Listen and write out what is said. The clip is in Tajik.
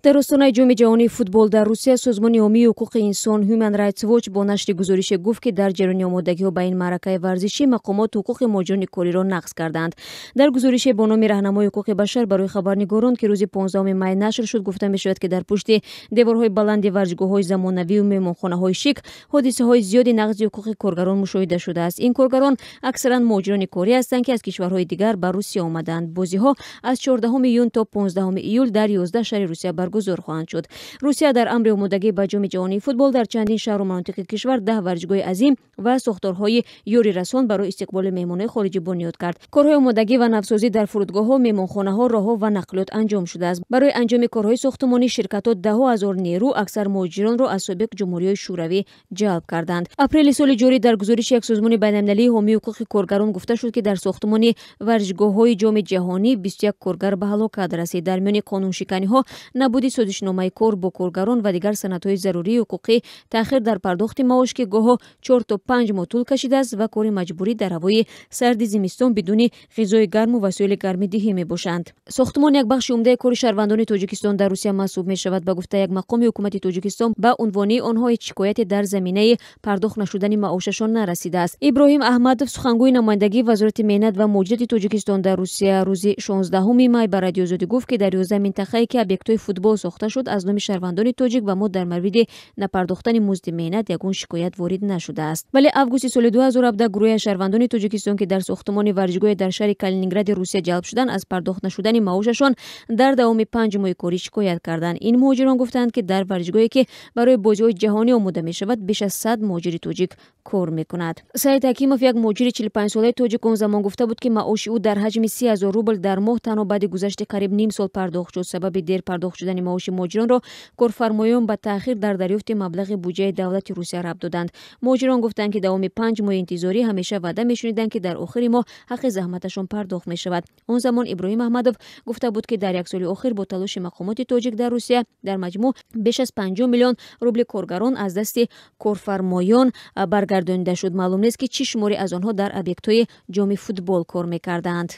در остонаи ҷоми ҷаҳонии футбол дар Русия созмони ҳомии ҳуқуқи инсон Human Rights Watch бо нашри гузорише гуфт ки дар ҷараёни омодагиҳо ба ин маъракаи варзишӣ мақомот ҳуқуқи муҳоҷирони кориро нақз кардаанд. Дар гузорише бо номи раҳнамои ҳуқуқи башар барои хабарнигорон ки рӯзи 15 май нашр шуд гуфта мешавад ки дар пушти деворҳои баланди варзишгоҳҳои замонавию меҳмонхонаҳои шик ҳодисаҳои зиёди нақзи ҳуқуқи коргарон мушоҳида шудааст. Ин коргарон аксаран муҳоҷирони корӣ ҳастанд ки аз кишварҳои дигар ба Русия омаданд. Бозиҳо аз 14 июн то 15 июл дар 11 шаҳри Русия баргузор хоҳанд шуд. Русия дар амри омодагӣ ба ҷоми ҷаҳонии футбол дар чандин шаҳру манотиқи кишвар 10 варзишгоҳи азим ва сохторҳои ёрирасон барои истиқболи меҳмонҳои хориҷӣ бунёд кард. Корҳои омодагӣ ва навсозӣ дар фурудгоҳҳо, меҳмонхонаҳо, роҳҳо ва нақлиёт анҷом шудааст. Барои анҷоми корҳои сохтмонӣ ширкатҳо даҳо ҳазор нерӯ, аксар муҳоҷиронро аз собиқ ҷумҳуриҳои шӯравӣ ҷалб карданд. Апрели соли ҷорӣ дар гузориши як созмони байналмилалии ҳомии ҳуқуқи коргарон гуфта шуд ки дар сохтмони варзишгоҳҳои ҷоми ҷаҳонӣ 21 коргар ба ҳалокат расид. Дар миёни қонуншиканиҳо набуди созишномаи кор бо коргарон ва дигар санадҳои зарурии ҳуқуқӣ, таъхир дар пардохти маош ки гоҳо 4 то 5 моҳ тӯл кашидааст ва кори маҷбурӣ дар ҳавои сарди зимистон бидуни ғизои гарму васоили гармидиҳӣ мебошанд. Сохтмон як бахши умдаи кори шаҳрвандони Тоҷикистон дар Русия маҳсуб мешавад. Ба гуфта як мақоми ҳукумати Тоҷикистон ба унвони онҳо ҳеҷ шикояте дар заминаи пардохт нашудани маошашон нарасидааст. Иброҳим Аҳмадов, сухангӯи намояндагии вазорати меҳнат ва муҳоҷирати Тоҷикистон дар Русия рӯзи 16 май ба радиоозодӣ гуфт ки дар 11 минтақае ки объектҳои футбол сохта шуд аз номи шаҳрвандони тоҷик ва мо дар мавриди напардохтани музди меҳнат ягон шикоят ворид нашудааст. Вале августи соли 2017 гурӯҳи шаҳрвандони Тоҷикистон ки дар сохтмони варзишгоҳе дар шаҳри Калинингради Русия ҷалб шуданд аз пардохт нашудани маошашон дар давоми 5 моҳи корӣ шикоят карданд. Ин муҳоҷирон гуфтанд ки дар варзишгоҳе ки барои бозиҳои ҷаҳонӣ омода мешавад беш аз 100 муҳоҷири тоҷик кор мекунад. Саид Ҳакимов, як муҳоҷири 45-солаи тоҷик он замон гуфта буд ки маоши ӯ дар ҳаҷми 30,000 рубл дар моҳ танҳо баъди гузашти қариб ним сол пардохт шуд. Сабаби дер пардохт шудани маоши муҳоҷиронро корфармоён ба таъхир дар дарёфти маблағи буҷаи давлати Русия рабт доданд. Муҳоҷирон гуфтанд ки давоми 5 моҳи интизорӣ ҳамеша ваъда мешуниданд ки дар охири моҳ ҳаққи заҳматашон пардохт мешавад. Он замон Иброҳим Аҳмадов гуфта буд ки дар як соли охир бо талоши мақомоти тоҷик дар Русия дар маҷмӯъ беш аз 50 миллион рубли коргарон аз дасти корфармоён баргардонида шуд. Маълум нест ки чӣ шуморе аз онҳо дар объектҳои ҷоми футбол кор мекарданд.